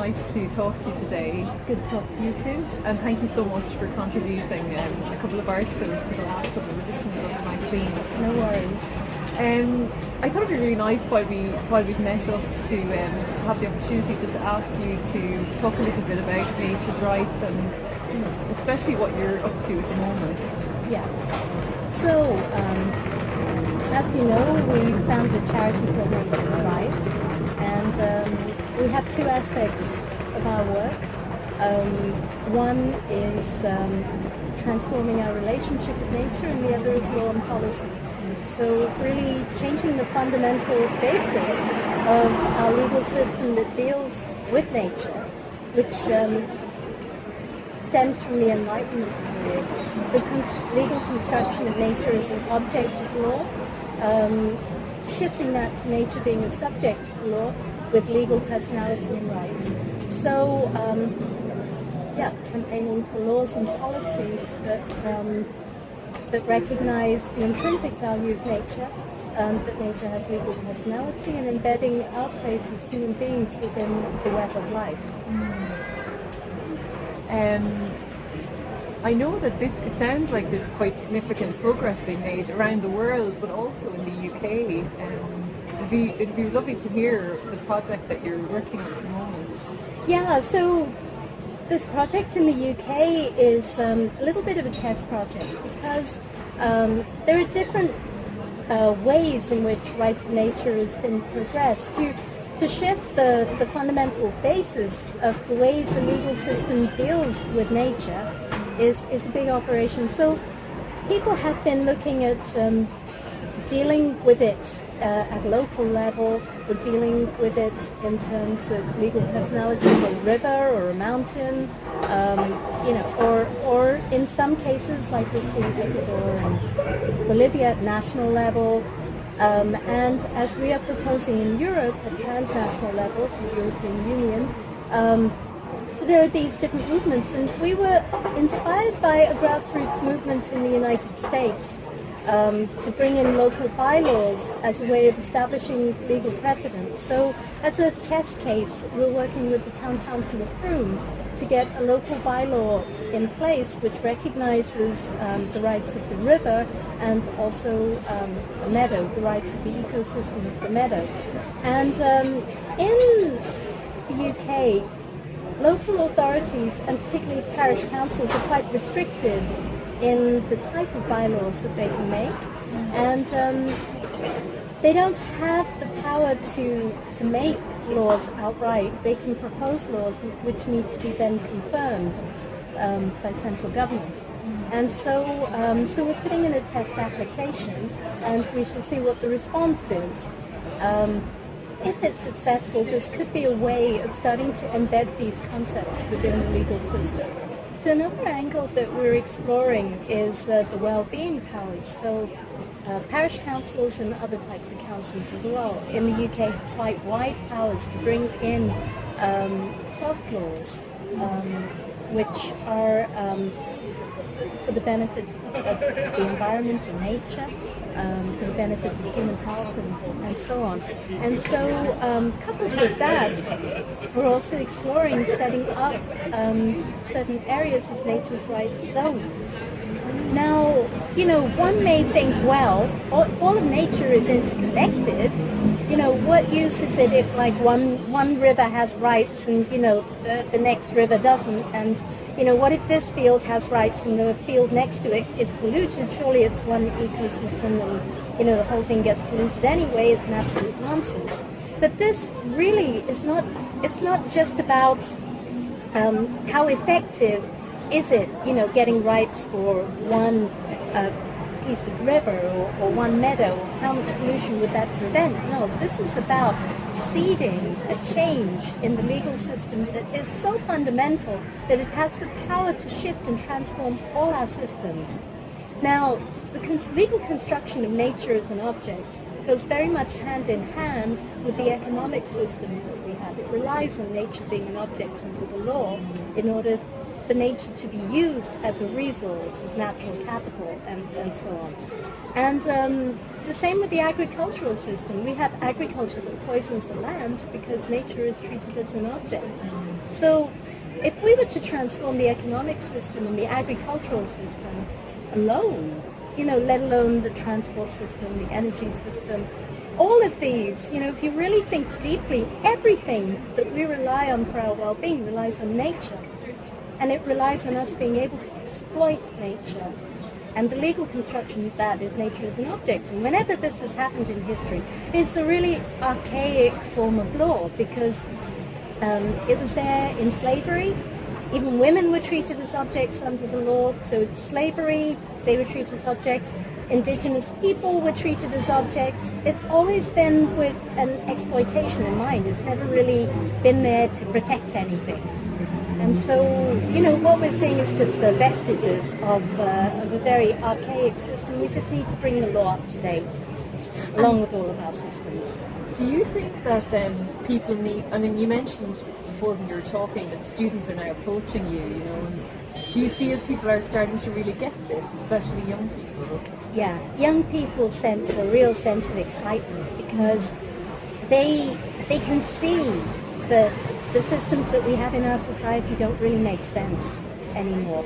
nice to talk to you today. Good to talk to you too. And thank you so much for contributing a couple of articles to the last couple of editions of the magazine. No worries. I thought it'd be really nice while we've met up to have the opportunity just to ask you to talk a little bit about nature's rights and especially what you're up to at the moment. Yeah. So, as you know, we founded a charity called Nature's Rights, and we have two aspects of our work. One is transforming our relationship with nature, and the other is law and policy. So really changing the fundamental basis of our legal system that deals with nature, which stems from the Enlightenment period. The legal construction of nature as an object of law, shifting that to nature being a subject of law with legal personality and rights. So, campaigning for laws and policies that recognize the intrinsic value of nature, that nature has legal personality, and embedding our place as human beings within the web of life. I know that it sounds like there's quite significant progress being made around the world, but also in the UK. It'd be lovely to hear the project that you're working on at the moment. Yeah, so this project in the UK is a little bit of a test project because there are different ways in which rights of nature has been progressed to shift the fundamental basis of the way the legal system deals with nature is a big operation. So people have been looking at dealing with it at a local level, or dealing with it in terms of legal personality of a river or a mountain, or in some cases, like we've seen Ecuador and Bolivia at national level, and as we are proposing in Europe at transnational level, the European Union. So there are these different movements, and we were inspired by a grassroots movement in the United States to bring in local bylaws as a way of establishing legal precedents. So as a test case, we're working with the Town Council of Frome to get a local bylaw in place which recognizes the rights of the river and also the meadow, the rights of the ecosystem of the meadow. And in the UK, local authorities, and particularly parish councils, are quite restricted in the type of bylaws that they can make, and they don't have the power to make laws outright. They can propose laws which need to be then confirmed by central government. And so we're putting in a test application, and we shall see what the response is. If it's successful, this could be a way of starting to embed these concepts within the legal system. So another angle that we're exploring is the well-being powers. So parish councils and other types of councils as well in the UK have quite wide powers to bring in soft laws, which are for the benefit of the environment and nature, for the benefit of human health and so on. And so coupled with that, we're also exploring setting up certain areas as nature's rights zones. Now, one may think, well, all of nature is interconnected. What use is it if like one river has rights and, the next river doesn't? And, what if this field has rights and the field next to it is polluted? Surely it's one ecosystem and, the whole thing gets polluted anyway. It's an absolute nonsense. But this really is not, it's not just about how effective is it, getting rights for one piece of river or one meadow, how much pollution would that prevent? No, this is about seeding a change in the legal system that is so fundamental that it has the power to shift and transform all our systems. Now, the legal construction of nature as an object goes very much hand in hand with the economic system that we have. It relies on nature being an object under the law in order for nature to be used as a resource, as natural capital, and so on. And the same with the agricultural system. We have agriculture that poisons the land because nature is treated as an object. So if we were to transform the economic system and the agricultural system alone, let alone the transport system, the energy system, all of these, if you really think deeply, everything that we rely on for our well-being relies on nature. And it relies on us being able to exploit nature. And the legal construction of that is nature as an object. And whenever this has happened in history, it's a really archaic form of law because it was there in slavery. Even women were treated as objects under the law. So it's slavery, they were treated as objects. Indigenous people were treated as objects. It's always been with an exploitation in mind. It's never really been there to protect anything. And so, what we're seeing is just the vestiges of a very archaic system. We just need to bring the law up to date, along with all of our systems. Do you think that people need, you mentioned before when you were talking that students are now approaching you, and do you feel people are starting to really get this, especially young people? Yeah, young people sense a real sense of excitement because they can see that the systems that we have in our society don't really make sense anymore.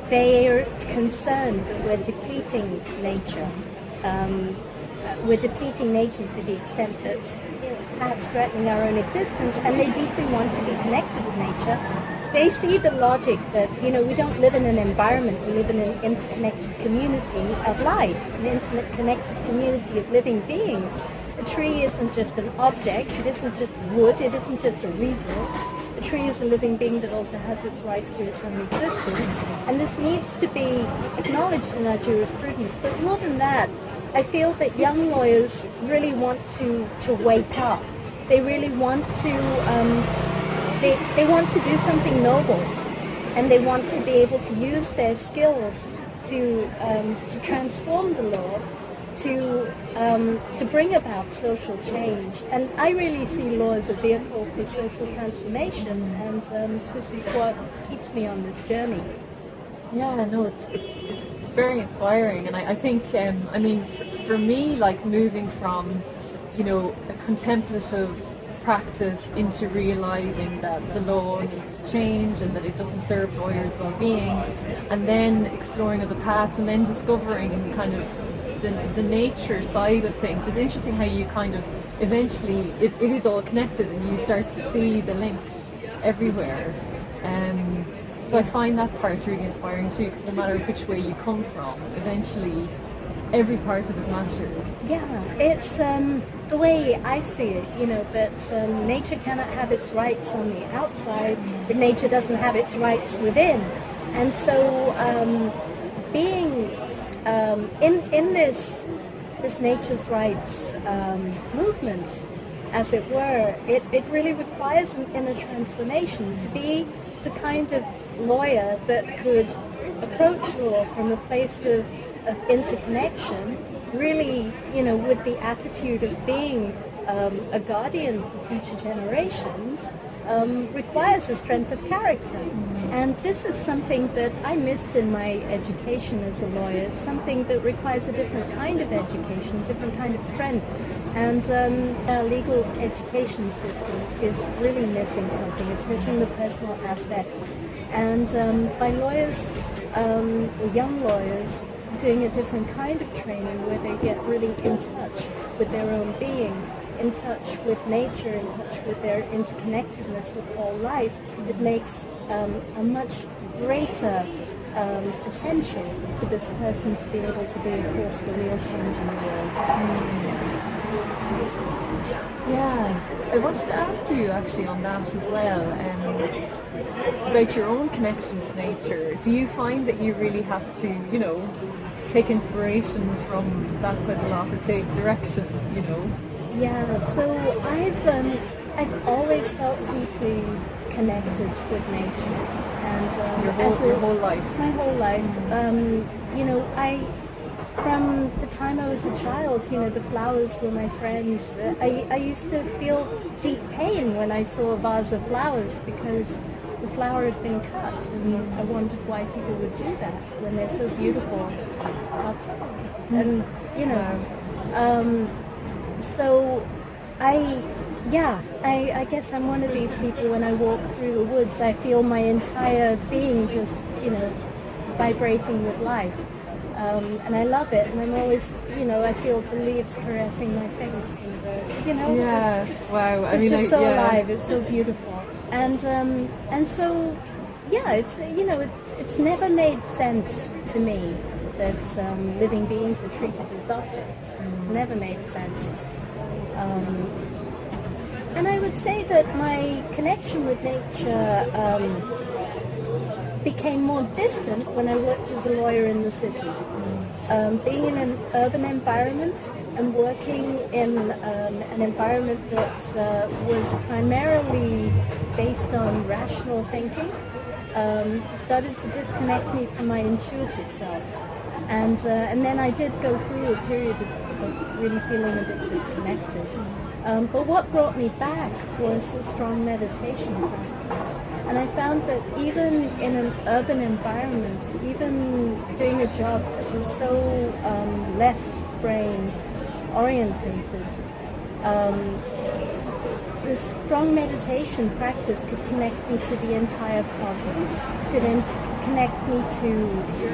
They are concerned that we're depleting nature. We're depleting nature to the extent that's perhaps threatening our own existence, and they deeply want to be connected with nature. They see the logic that, we don't live in an environment, we live in an interconnected community of life, an interconnected community of living beings. A tree isn't just an object, it isn't just wood, it isn't just a resource. A tree is a living being that also has its right to its own existence, and this needs to be acknowledged in our jurisprudence. But more than that, I feel that young lawyers really want to wake up. They really want to, they want to do something noble, and they want to be able to use their skills to transform the law, to bring about social change. And I really see law as a vehicle for social transformation, and this is what keeps me on this journey. Yeah, no, it's very inspiring, and I think, for me, like moving from, a contemplative practice into realizing that the law needs to change and that it doesn't serve lawyers' well-being, and then exploring other paths, and then discovering kind of the nature side of things. It's interesting how you kind of eventually it is all connected, and you start to see the links everywhere. So I find that part really inspiring too, because no matter which way you come from, eventually every part of it matters. Yeah, it's the way I see it, that nature cannot have its rights on the outside, but nature doesn't have its rights within. And so being in this nature's rights movement, as it were, it really requires an inner transformation to be the kind of lawyer that could approach law from a place of interconnection, really, with the attitude of being a guardian for future generations, requires a strength of character. And this is something that I missed in my education as a lawyer. It's something that requires a different kind of education, a different kind of strength. And our legal education system is really missing something. It's missing the personal aspect. And by lawyers, or young lawyers, doing a different kind of training where they get really in touch with their own being, in touch with nature, in touch with their interconnectedness with all life, it makes a much greater potential for this person to be able to be a force for real change in the world. Yeah, I wanted to ask you actually on that as well, about your own connection with nature. Do you find that you really have to, take inspiration from that quite a lot, or take direction, Yeah, so I've always felt deeply connected with nature, and Your whole life? My whole life. From the time I was a child, the flowers were my friends. I used to feel deep pain when I saw a vase of flowers because the flower had been cut, and I wondered why people would do that when they're so beautiful outside. And, so Yeah, I guess I'm one of these people. When I walk through the woods, I feel my entire being just, vibrating with life. And I love it. And I'm always, I feel the leaves caressing my face. And, Yeah. Wow. it's just so yeah. alive. It's so beautiful. And so, yeah, it's never made sense to me that living beings are treated as objects. It's never made sense. And I would say that my connection with nature became more distant when I worked as a lawyer in the city. Being in an urban environment and working in an environment that was primarily based on rational thinking started to disconnect me from my intuitive self. And then I did go through a period of really feeling a bit disconnected. But what brought me back was a strong meditation practice. And I found that even in an urban environment, even doing a job that was so left brain orientated, the strong meditation practice could connect me to the entire cosmos, could connect me to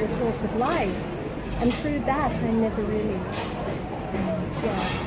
the source of life. And through that, I never really lost it. Yeah.